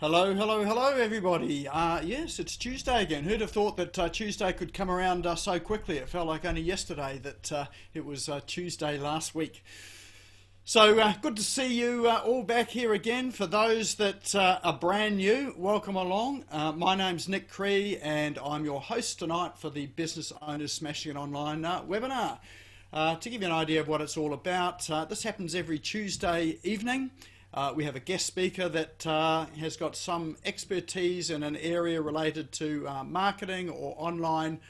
Hello, hello, hello, everybody. Yes, it's Tuesday again. Who'd have thought that Tuesday could come around so quickly? It felt like only yesterday that it was Tuesday last week. So good to see you all back here again. For those that are brand new, welcome along. My name's Nick Cree, and I'm your host tonight for the Business Owners Smashing It Online webinar. To give you an idea of what it's all about, this happens every Tuesday evening. We have a guest speaker that has got some expertise in an area related to marketing or online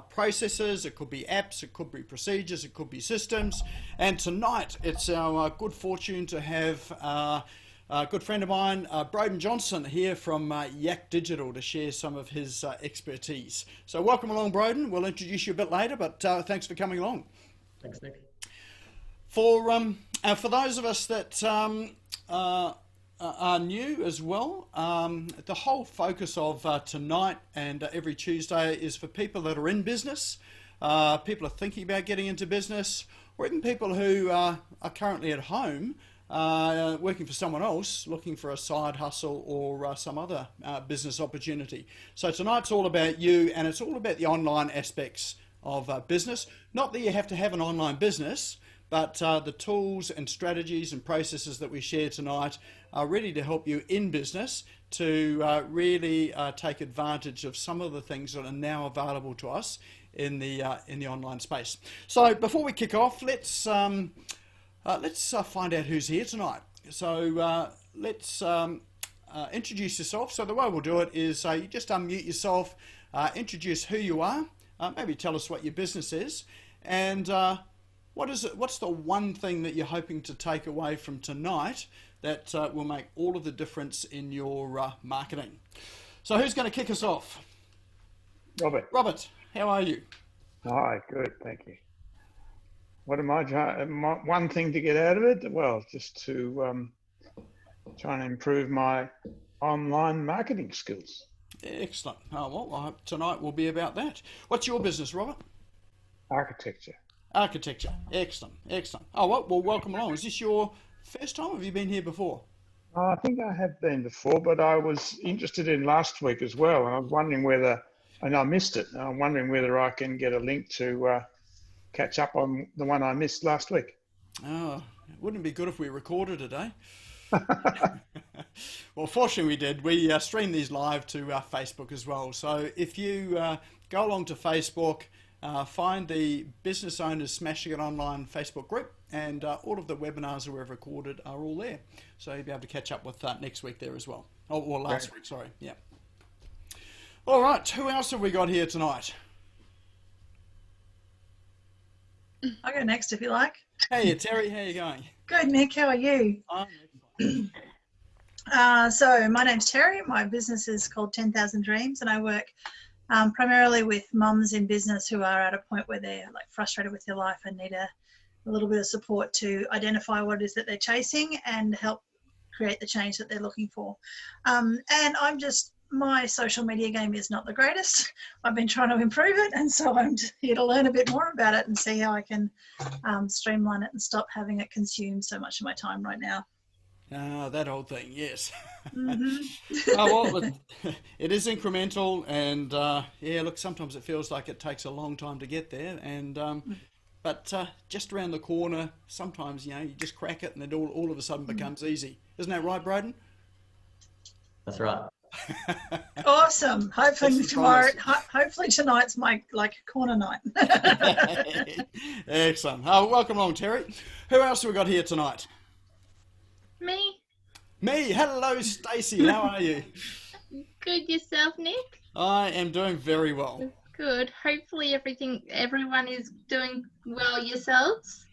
processes. It could be apps, it could be procedures, it could be systems. And tonight it's our good fortune to have a good friend of mine, Broden Johnson, here from Yak Digital to share some of his expertise. So welcome along, Broden. We'll introduce you a bit later, but thanks for coming along. Thanks, Nick. For those of us that are new as well, the whole focus of tonight and every Tuesday is for people that are in business, people are thinking about getting into business, or even people who are currently at home working for someone else, looking for a side hustle or some other business opportunity. So tonight's all about you, and it's all about the online aspects of business. Not that you have to have an online business, but the tools and strategies and processes that we share tonight are ready to help you in business to really take advantage of some of the things that are now available to us in the online space. So before we kick off, let's find out who's here tonight. So let's introduce yourself. So the way we'll do it is you just unmute yourself, introduce who you are, maybe tell us what your business is, and what's the one thing that you're hoping to take away from tonight that will make all of the difference in your marketing? So who's going to kick us off? Robert. Robert, how are you? Hi, good, thank you. What am I trying? One thing to get out of it? Well, just to try and improve my online marketing skills. Excellent. Oh, well, I hope tonight will be about that. What's your business, Robert? Architecture. Architecture. Excellent, excellent. Oh, well, welcome along. Is this your first time? Have you been here before? I think I have been before, but I was interested in last week as well, and I was wondering whether, and I missed it, and I'm wondering whether I can get a link to catch up on the one I missed last week. Oh, wouldn't it be good if we recorded it, eh? Well, fortunately we did. We stream these live to Facebook as well. So if you go along to Facebook, find the Business Owners Smashing It Online Facebook group, and all of the webinars that we've recorded are all there. So you'll be able to catch up with next week there as well. Oh, or last week, sorry. Yeah. All right, who else have we got here tonight? I'll go next if you like. Hey, Terry, how you going? Good, Nick. How are you? I'm So my name's Terry. My business is called 10,000 Dreams, and I work primarily with mums in business who are at a point where they're like frustrated with their life and need a little bit of support to identify what it is that they're chasing and help create the change that they're looking for. And my social media game is not the greatest. I've been trying to improve it, and so I'm here to learn a bit more about it and see how I can streamline it and stop having it consume so much of my time right now. that old thing, yes. Mm-hmm. Well, it is incremental, and yeah, look, sometimes it feels like it takes a long time to get there, and but just around the corner, sometimes you just crack it, and it all of a sudden becomes easy. Isn't that right, Broden? That's right. Awesome. Hopefully tonight's my corner night. Excellent. Welcome along, Terry. Who else have we got here tonight? Me? Me. Hello, Stacey. How are you? Good, yourself, Nick? I am doing very well. Good. Hopefully everyone is doing well yourselves.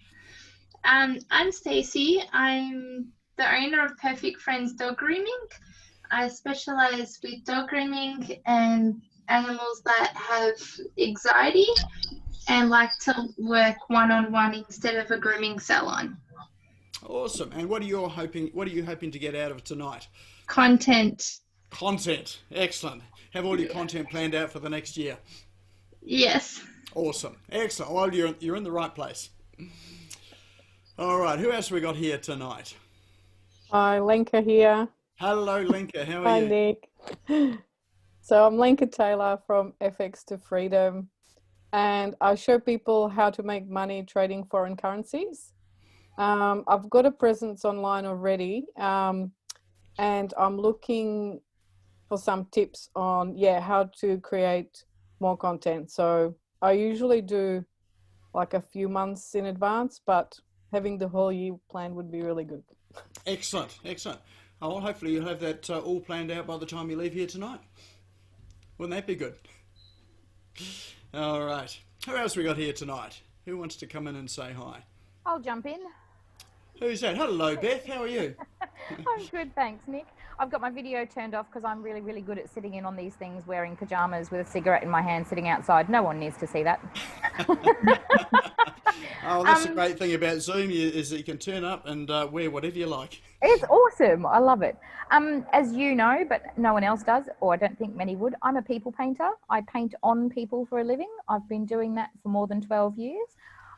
I'm Stacey. I'm the owner of Perfect Friends Dog Grooming. I specialize with dog grooming and animals that have anxiety and like to work one-on-one instead of a grooming salon. Awesome. And what are you hoping to get out of tonight? Content. Content. Excellent. Have all your content planned out for the next year? Yes. Awesome. Excellent. Well, you're in the right place. All right. Who else have we got here tonight? Hi, Lenka here. Hello, Linka. How are Hi, you? Nick. So I'm Linka Taylor from FX to Freedom, and I show people how to make money trading foreign currencies. I've got a presence online already, and I'm looking for some tips on, how to create more content. So I usually do like a few months in advance, but having the whole year planned would be really good. Excellent, excellent. Oh, well, hopefully you'll have that all planned out by the time you leave here tonight. Wouldn't that be good? All right. Who else we got here tonight? Who wants to come in and say hi? I'll jump in. Who's that? Hello, Beth. How are you? I'm good, thanks, Nick. I've got my video turned off because I'm really, really good at sitting in on these things wearing pajamas with a cigarette in my hand sitting outside. No one needs to see that. Oh, that's the great thing about Zoom is that you can turn up and wear whatever you like. It's awesome. I love it. As you know, but no one else does, or I don't think many would, I'm a people painter. I paint on people for a living. I've been doing that for more than 12 years.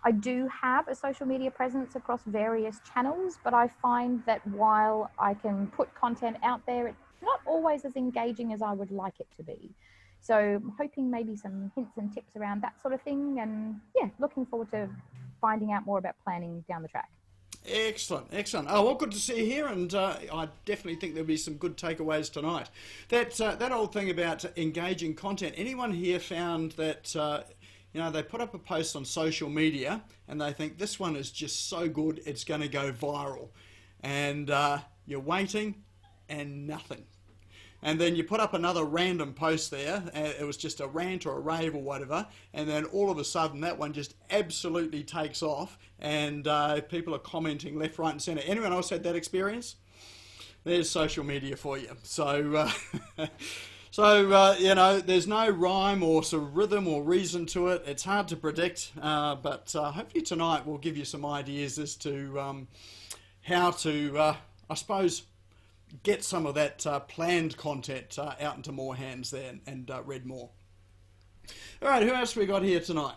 I do have a social media presence across various channels, but I find that while I can put content out there, it's not always as engaging as I would like it to be. So I'm hoping maybe some hints and tips around that sort of thing. And yeah, looking forward to finding out more about planning down the track. Excellent, excellent. Oh, well, good to see you here, and I definitely think there'll be some good takeaways tonight. That old thing about engaging content. Anyone here found that they put up a post on social media and they think this one is just so good it's going to go viral, and you're waiting and nothing. And then you put up another random post there, it was just a rant or a rave or whatever, and then all of a sudden that one just absolutely takes off, and people are commenting left, right and centre. Anyone else had that experience? There's social media for you. So, there's no rhyme or sort of rhythm or reason to it. It's hard to predict, but hopefully tonight we'll give you some ideas as to how to, I suppose, get some of that planned content out into more hands there and read more. All right, who else we got here tonight?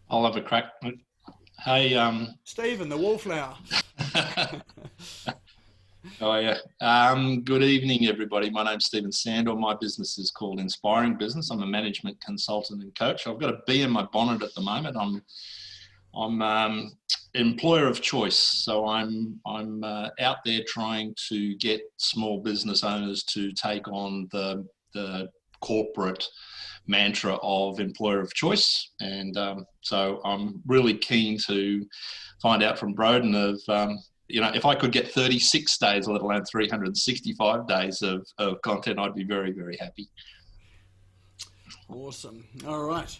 I'll have a crack. Hey, Stephen, the wallflower. Oh yeah. Good evening, everybody. My name's Stephen Sandor. My business is called Inspiring Business. I'm a management consultant and coach. I've got a bee in my bonnet at the moment. I'm employer of choice, so I'm out there trying to get small business owners to take on the corporate mantra of employer of choice, and so I'm really keen to find out from Broden of if I could get 36 days, let alone 365 days of content, I'd be very, very happy. Awesome. All right.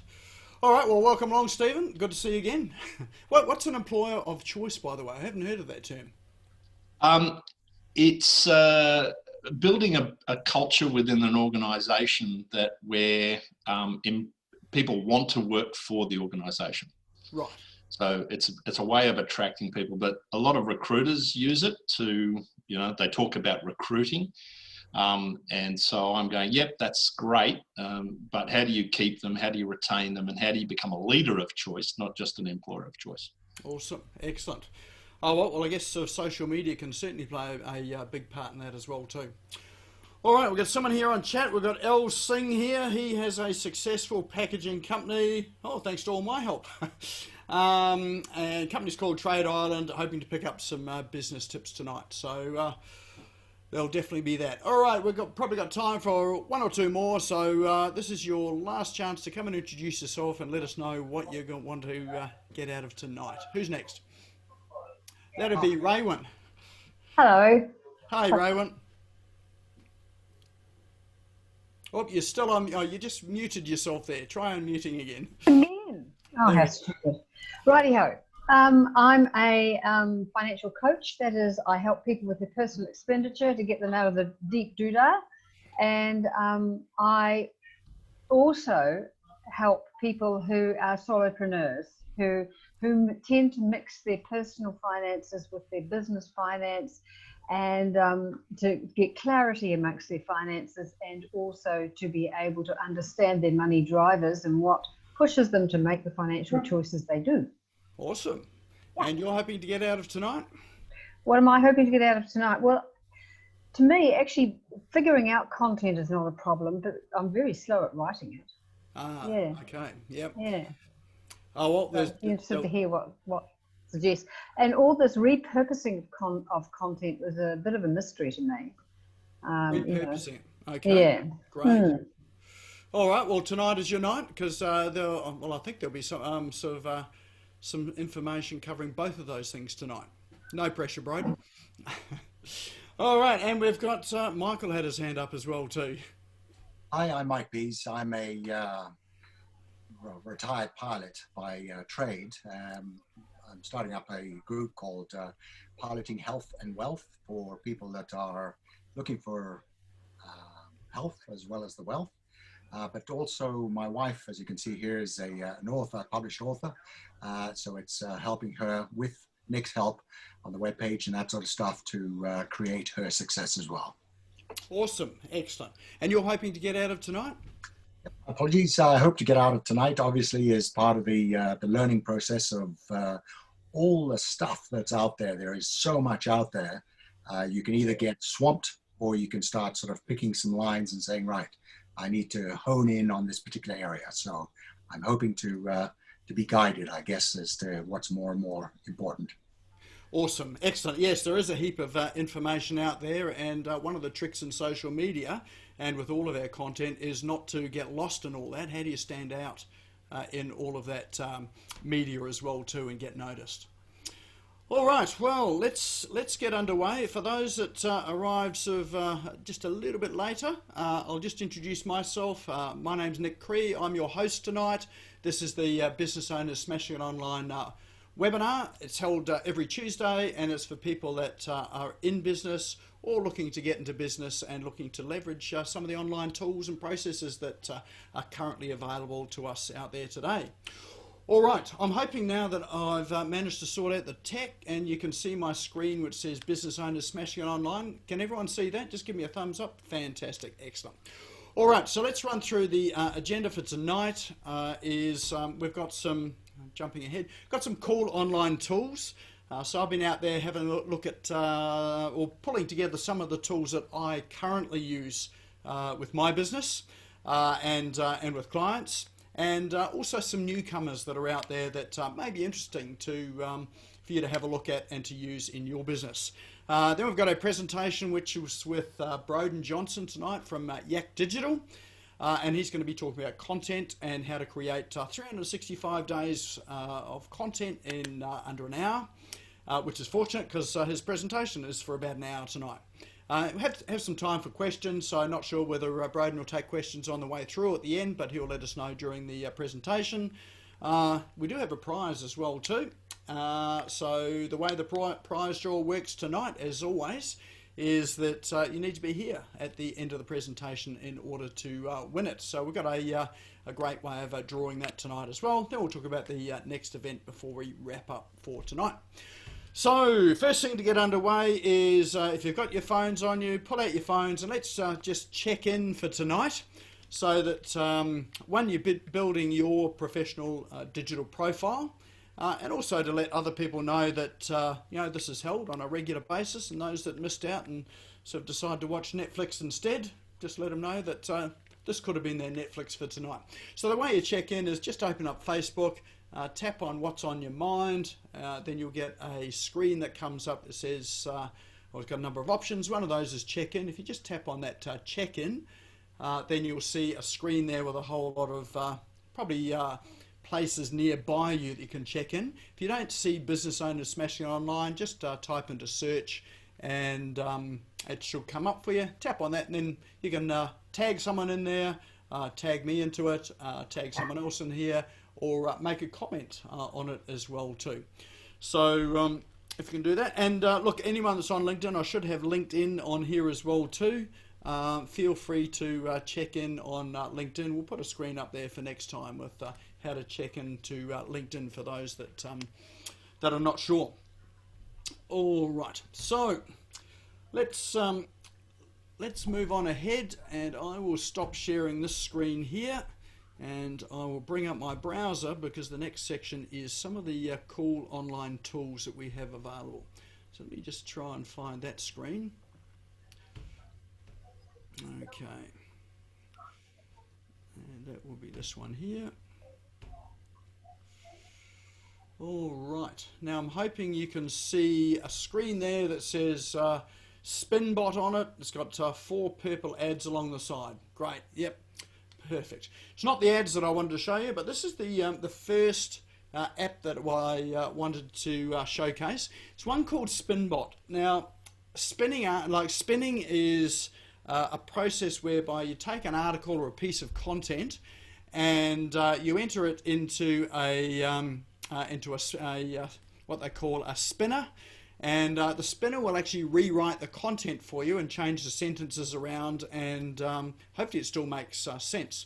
Well, welcome along, Stephen. Good to see you again. What's an employer of choice, by the way? I haven't heard of that term. It's building a culture within an organisation that where people want to work for the organisation. Right. So it's a way of attracting people, but a lot of recruiters use it to, they talk about recruiting. And so I'm going, yep, that's great. But how do you keep them? How do you retain them? And how do you become a leader of choice, not just an employer of choice? Awesome. Excellent. Oh, well, I guess social media can certainly play a big part in that as well too. All right, we've got someone here on chat. We've got El Singh here. He has a successful packaging company. Oh, thanks to all my help. And company's called Trade Island, hoping to pick up some business tips tonight. So there'll definitely be that. All right, we've probably got time for one or two more. So this is your last chance to come and introduce yourself and let us know what you're going to want to get out of tonight. Who's next? That'd be Raywin. Hello. Hi, Raywin. Oh, you're still on. Oh, you just muted yourself there. Try unmuting again. Again. Oh, how stupid. Righty-ho. I'm a financial coach. That is, I help people with their personal expenditure to get them out of the deep doodah. And I also help people who are solopreneurs, who tend to mix their personal finances with their business finance, and to get clarity amongst their finances, and also to be able to understand their money drivers and what pushes them to make the financial choices they do. Awesome. And you're hoping to get out of tonight? What am I hoping to get out of tonight? Well, to me, actually figuring out content is not a problem, but I'm very slow at writing it. Yeah. Okay. Yep. Yeah. Oh, well, So I'd be interested to hear what suggests. And all this repurposing of content was a bit of a mystery to me. repurposing. Okay. Yeah. Great. All right. Well, tonight is your night because well, I think there'll be some sort of some information covering both of those things tonight. No pressure, Broden. All right, and we've got Michael had his hand up as well too. Hi, I'm Mike Bees. I'm a retired pilot by trade. I'm starting up a group called Piloting Health and Wealth for people that are looking for health as well as the wealth. But also my wife, as you can see here, is an author, published author. So it's helping her with Nick's help on the webpage and that sort of stuff to create her success as well. Awesome, excellent. And you're hoping to get out of tonight? Apologies, I hope to get out of tonight, obviously, as part of the learning process of all the stuff that's out there. There is so much out there. You can either get swamped or you can start sort of picking some lines and saying, right, I need to hone in on this particular area. So I'm hoping to be guided, I guess, as to what's more and more important. Awesome, excellent. Yes, there is a heap of information out there, and one of the tricks in social media and with all of our content is not to get lost in all that. How do you stand out in all of that media as well too and get noticed? All right, well, let's get underway. For those that arrived sort of just a little bit later, I'll just introduce myself. My name's Nick Cree. I'm your host tonight. This is the Business Owners Smashing It Online webinar. It's held every Tuesday, and it's for people that are in business or looking to get into business and looking to leverage some of the online tools and processes that are currently available to us out there today. All right, I'm hoping now that I've managed to sort out the tech, and you can see my screen which says Business Owners Smashing It Online. Can everyone see that? Just give me a thumbs up. Fantastic, excellent. All right, so let's run through the agenda for tonight. We've got some, jumping ahead, got some cool online tools. So I've been out there having a look at, or pulling together some of the tools that I currently use with my business and with clients. And also some newcomers that are out there that may be interesting to for you to have a look at and to use in your business. Then we've got a presentation which was with Broden Johnson tonight from Yak Digital, and he's going to be talking about content and how to create 365 days of content in under an hour, which is fortunate because his presentation is for about an hour tonight. We have some time for questions, so I'm not sure whether Broden will take questions on the way through at the end, but he'll let us know during the presentation. We do have a prize as well too. So the way the prize draw works tonight, as always, is that you need to be here at the end of the presentation in order to win it. So we've got a great way of drawing that tonight as well. Then we'll talk about the next event before we wrap up for tonight. So first thing to get underway is if you've got your phones on you, pull out your phones and let's just check in for tonight so that one, you're building your professional digital profile and also to let other people know that this is held on a regular basis, and those that missed out and sort of decide to watch Netflix instead, just let them know that this could have been their Netflix for tonight. So the way you check in is just open up Facebook, tap on what's on your mind, then you'll get a screen that comes up that says, well, it's got a number of options. One of those is check-in. If you just tap on that check-in, then you'll see a screen there with a whole lot of probably places nearby you that you can check in. If you don't see Business Owners Smashing It Online, just type into search and it should come up for you. Tap on that and then you can tag someone in there, tag me into it, tag someone else in here, or make a comment on it as well too. So if you can do that, and look, anyone that's on LinkedIn, I should have LinkedIn on here as well too. Feel free to check in on LinkedIn. We'll put a screen up there for next time with how to check into LinkedIn for those that that are not sure. All right, so let's move on ahead, and I will stop sharing this screen here. And I will bring up my browser because the next section is some of the cool online tools that we have available. So let me just try and find that screen. Okay. And that will be this one here. All right. Now I'm hoping you can see a screen there that says Spinbot on it. It's got 4 purple ads along the side. Great. Yep. Perfect. It's not the ads that I wanted to show you, but this is the first app that I wanted to showcase. It's one called Spinbot. Now, spinning is a process whereby you take an article or a piece of content and you enter it into what they call a spinner, and the spinner will actually rewrite the content for you and change the sentences around, and hopefully it still makes sense.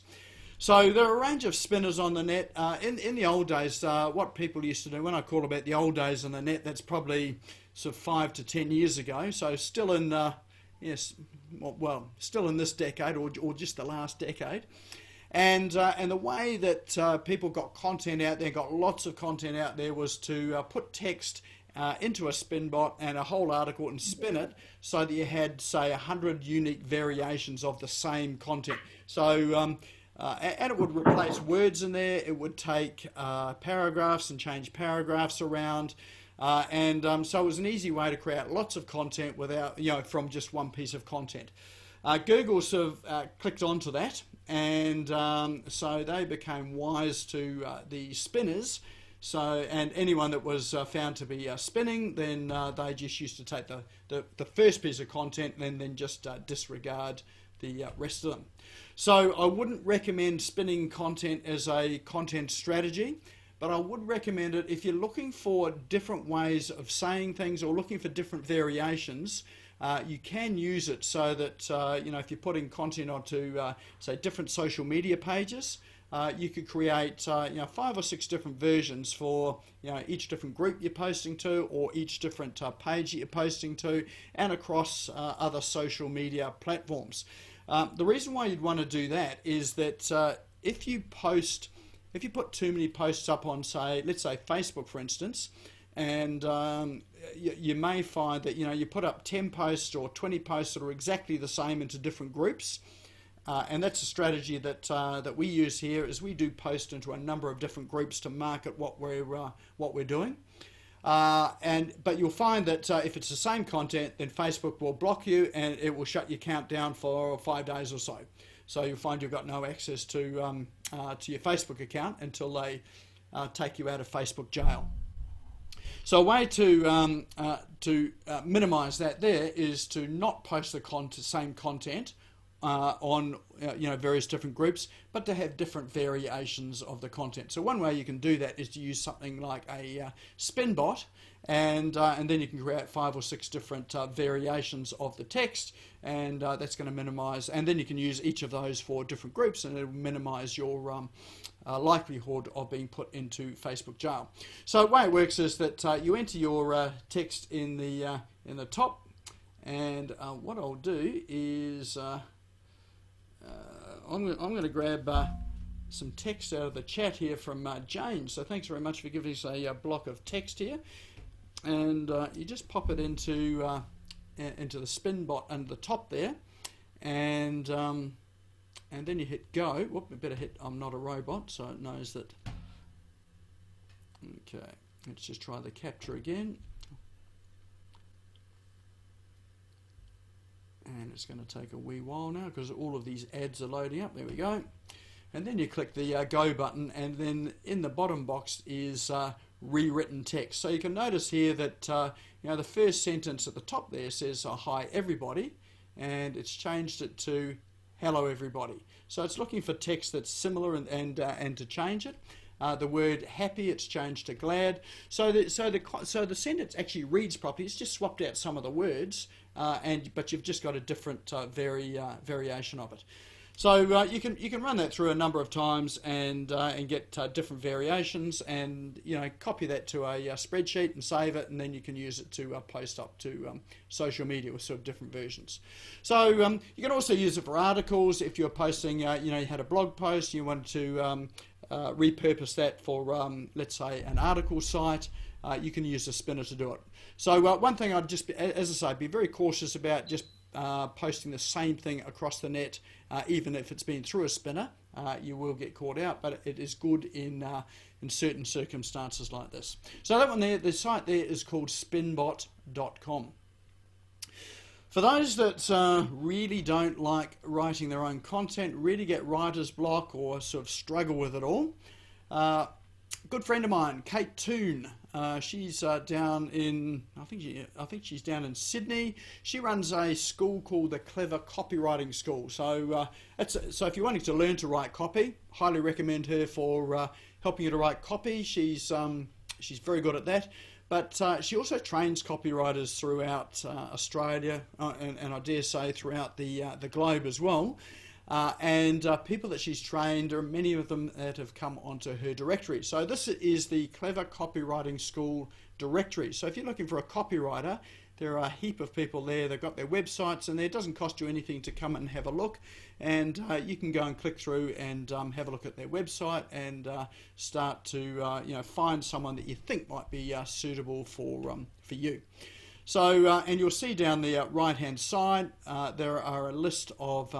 So there are a range of spinners on the net. In the old days, what people used to do, when I call about the old days on the net, that's probably sort of 5 to 10 years ago, so still in still in this decade or just the last decade. And the way that people got content out there, got lots of content out there, was to put text into a Spinbot and a whole article and spin it so that you had, say, 100 unique variations of the same content. So, and it would replace words in there. It would take paragraphs and change paragraphs around. So it was an easy way to create lots of content without, from just one piece of content. Google sort of clicked onto that, and so they became wise to the spinners. So, and anyone that was found to be spinning, then they just used to take the first piece of content and then just disregard the rest of them. So I wouldn't recommend spinning content as a content strategy, but I would recommend it if you're looking for different ways of saying things or looking for different variations. You can use it so that, if you're putting content onto, say, different social media pages, you could create, 5 or 6 different versions for, each different group you're posting to or each different page that you're posting to, and across other social media platforms. The reason why you'd want to do that is that if you put too many posts up on, say, let's say Facebook, for instance, and you may find that you put up 10 posts or 20 posts that are exactly the same into different groups, and that's a strategy that we use here. Is we do post into a number of different groups to market what we're doing, but you'll find that if it's the same content, then Facebook will block you and it will shut your account down for 5 days or so. So you'll find you've got no access to your Facebook account until they take you out of Facebook jail. So a way to minimise that there is to not post the same content on various different groups, but to have different variations of the content. So one way you can do that is to use something like a Spinbot, and then you can create 5 or 6 different variations of the text, and that's going to minimise. And then you can use each of those for different groups, and it will minimise your likelihood of being put into Facebook jail. So the way it works is that you enter your text in the top, and what I'll do is I'm going to grab some text out of the chat here from James. So thanks very much for giving us a block of text here, and you just pop it into the Spinbot under the top there, and then you hit go. Whoop, I better hit I'm not a robot, so it knows that. Okay, let's just try the capture again. And it's going to take a wee while now because all of these ads are loading up. There we go. And then you click the go button, and then in the bottom box is rewritten text. So you can notice here that the first sentence at the top there says hi everybody, and it's changed it to hello everybody. So it's looking for text that's similar and to change it. The word happy, it's changed to glad. So the sentence actually reads properly. It's just swapped out some of the words, but you've just got a different variation of it. So you can run that through a number of times and get different variations, and copy that to a spreadsheet and save it, and then you can use it to post up to social media with sort of different versions. So you can also use it for articles. If you're posting, you had a blog post, you wanted to repurpose that for, let's say, an article site, you can use the spinner to do it. So one thing I'd just, as I say, be very cautious about just posting the same thing across the net, even if it's been through a spinner. You will get caught out, but it is good in certain circumstances like this. So that one there, the site there is called spinbot.com. For those that really don't like writing their own content, really get writer's block or sort of struggle with it all, good friend of mine, Kate Toon, she's down in, I think she's down in Sydney. She runs a school called the Clever Copywriting School. So so if you're wanting to learn to write copy, highly recommend her for helping you to write copy. She's very good at that. But she also trains copywriters throughout Australia and I dare say throughout the globe as well. And people that she's trained, there are many of them that have come onto her directory. So this is the Clever Copywriting School directory. So if you're looking for a copywriter, there are a heap of people there. They've got their websites and there. It doesn't cost you anything to come and have a look. And you can go and click through and have a look at their website and start to find someone that you think might be suitable for you. So and you'll see down the right hand side there are a list of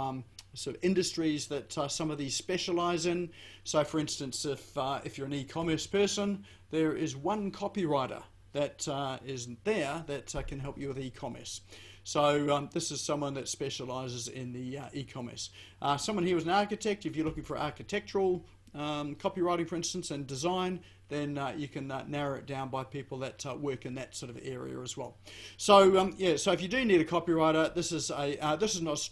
sort of industries that some of these specialize in. So for instance, if you're an e-commerce person, there is one copywriter that is there that can help you with e-commerce. So this is someone that specializes in the e-commerce. Someone here was an architect. If you're looking for architectural copywriting, for instance, and design, then you can narrow it down by people that work in that sort of area as well. So yeah, so if you do need a copywriter, this is an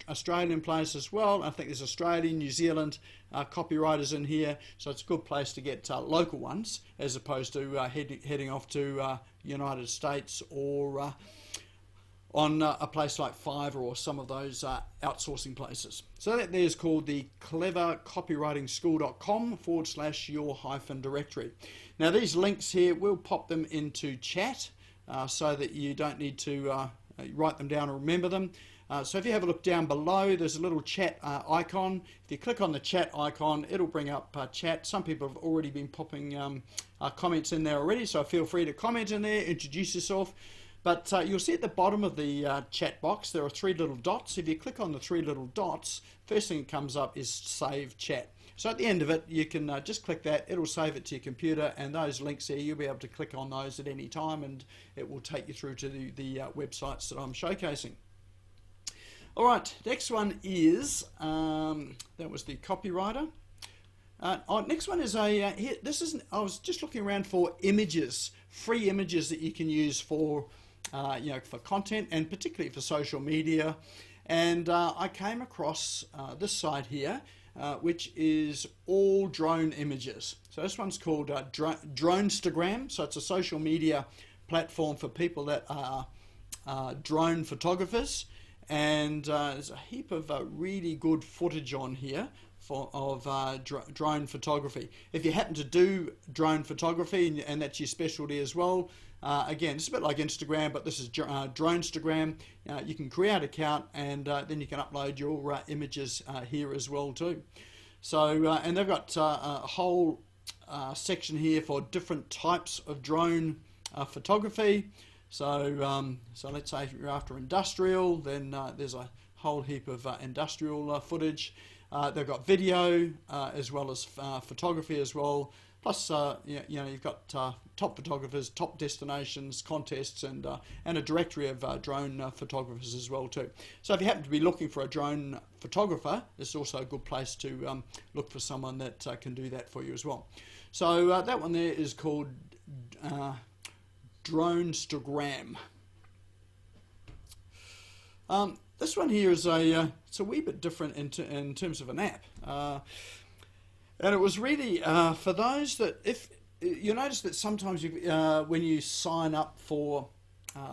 Australian place as well. I think there's Australian, New Zealand copywriters in here, so it's a good place to get local ones as opposed to heading off to United States or on a place like Fiverr or some of those outsourcing places. So that there's called the clevercopywritingschool.com/your-directory. Now these links here, we'll pop them into chat so that you don't need to write them down or remember them. So if you have a look down below, there's a little chat icon. If you click on the chat icon, it'll bring up chat. Some people have already been popping comments in there already, so feel free to comment in there, introduce yourself. But you'll see at the bottom of the chat box, there are 3 little dots. If you click on the 3 little dots, first thing that comes up is Save Chat. So at the end of it, you can just click that. It'll save it to your computer, and those links there, you'll be able to click on those at any time, and it will take you through to the websites that I'm showcasing. All right, next one is, that was the copywriter. Next one is I was just looking around for images, free images that you can use for for content and particularly for social media, and I came across this site here, which is all drone images. So this one's called Dronestagram. So it's a social media platform for people that are drone photographers, and there's a heap of really good footage on here of drone photography. If you happen to do drone photography and that's your specialty as well, again, it's a bit like Instagram, but this is Dronestagram. You can create an account and then you can upload your images here as well too. So, and they've got a whole section here for different types of drone photography. So, so let's say if you're after industrial, then there's a whole heap of industrial footage. They've got video as well as photography as well. Plus, you've got top photographers, top destinations, contests, and a directory of drone photographers as well too. So if you happen to be looking for a drone photographer, it's also a good place to look for someone that can do that for you as well. So that one there is called Dronestagram. This one here is it's a wee bit different in terms of an app, and it was really for those that, if you notice that sometimes when you sign up for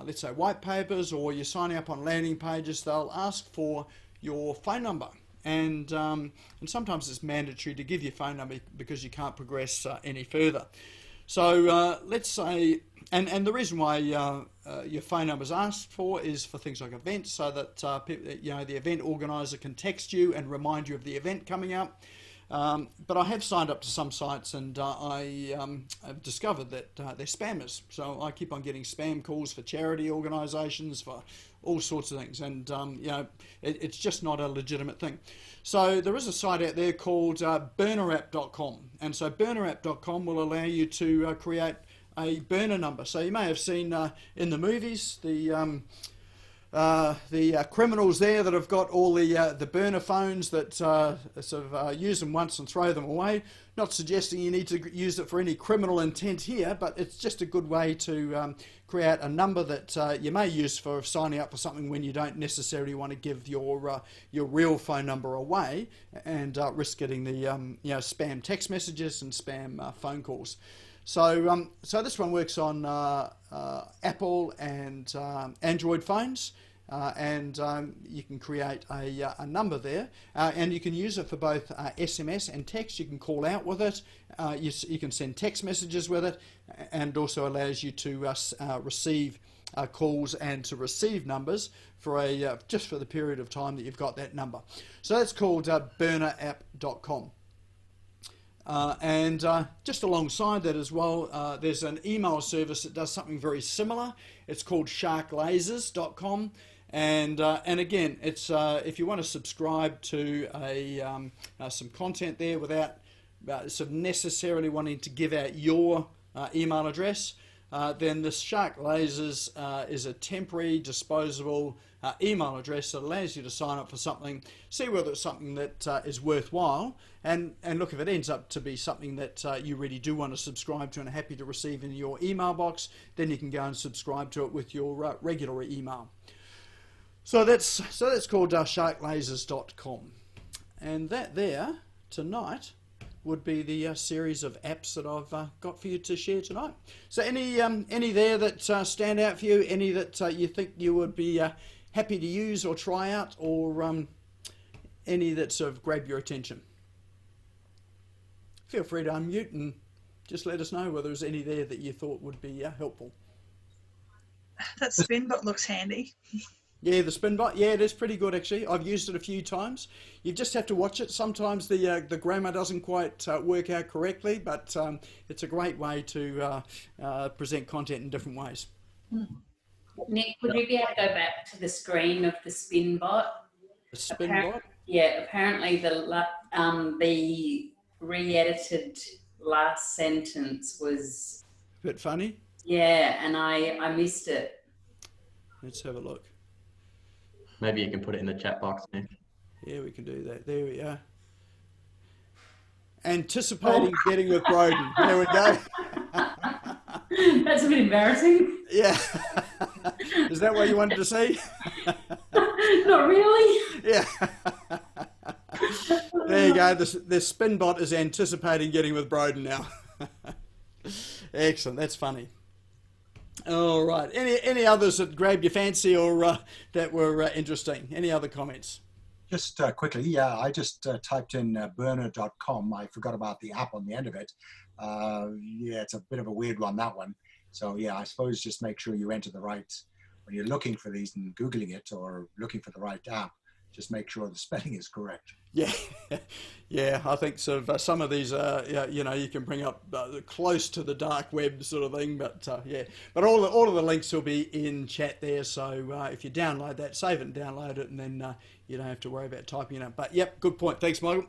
let's say white papers, or you're signing up on landing pages, they'll ask for your phone number, and sometimes it's mandatory to give your phone number because you can't progress any further. So let's say, and the reason why your phone number is asked for is for things like events, so that the event organizer can text you and remind you of the event coming up. But I have signed up to some sites, and I've discovered that they're spammers. So I keep on getting spam calls for charity organisations, for all sorts of things, and it's just not a legitimate thing. So there is a site out there called burnerapp.com, and so burnerapp.com will allow you to create a burner number. So you may have seen in the movies the criminals there that have got all the burner phones that sort of use them once and throw them away. Not suggesting you need to use it for any criminal intent here, but it's just a good way to create a number that you may use for signing up for something when you don't necessarily want to give your real phone number away and risk getting the spam text messages and spam phone calls. So this one works on Apple and Android phones, and you can create a number there, and you can use it for both SMS and text. You can call out with it. You can send text messages with it, and also allows you to receive calls and to receive numbers for just for the period of time that you've got that number. So that's called burnerapp.com. And just alongside that as well, there's an email service that does something very similar. It's called sharklasers.com, and again, it's if you want to subscribe to some content there without sort of necessarily wanting to give out your email address, then the Shark Lasers is a temporary disposable email address that allows you to sign up for something, see whether it's something that is worthwhile, and look, if it ends up to be something that you really do want to subscribe to and are happy to receive in your email box, then you can go and subscribe to it with your regular email. So that's called sharklasers.com, and that there tonight would be the series of apps that I've got for you to share tonight. So any there that stand out for you, any that you think you would be happy to use or try out, or any that sort of grab your attention? Feel free to unmute and just let us know whether there's any there that you thought would be helpful. That Spinbot looks handy. Yeah, the Spinbot, yeah, it is pretty good actually. I've used it a few times. You just have to watch it. Sometimes the grammar doesn't quite work out correctly, but it's a great way to present content in different ways. Nick, would you be able to go back to the screen of the Spinbot? The Spinbot? Yeah, apparently the re-edited last sentence was A bit funny. Yeah, and I missed it. Let's have a look. Maybe you can put it in the chat box, Nick. Yeah, we can do that. There we are. Anticipating getting with Broden. There we go. That's a bit embarrassing. Yeah. Is that what you wanted to see? Not really. Yeah. There you go. The Spinbot is anticipating getting with Broden now. Excellent. That's funny. All right. Any others that grabbed your fancy or that were interesting? Any other comments? Just quickly, yeah, I just typed in burner.com. I forgot about the app on the end of it. Yeah, it's a bit of a weird one, that one. So yeah, I suppose just make sure you enter the right, when you're looking for these and Googling it or looking for the right app, just make sure the spelling is correct. Yeah, yeah. I think sort of some of these, you know, you can bring up close to the dark web sort of thing, but yeah. But all of the links will be in chat there. So if you download that, save it and download it, and then you don't have to worry about typing it up. But yep, good point. Thanks, Michael.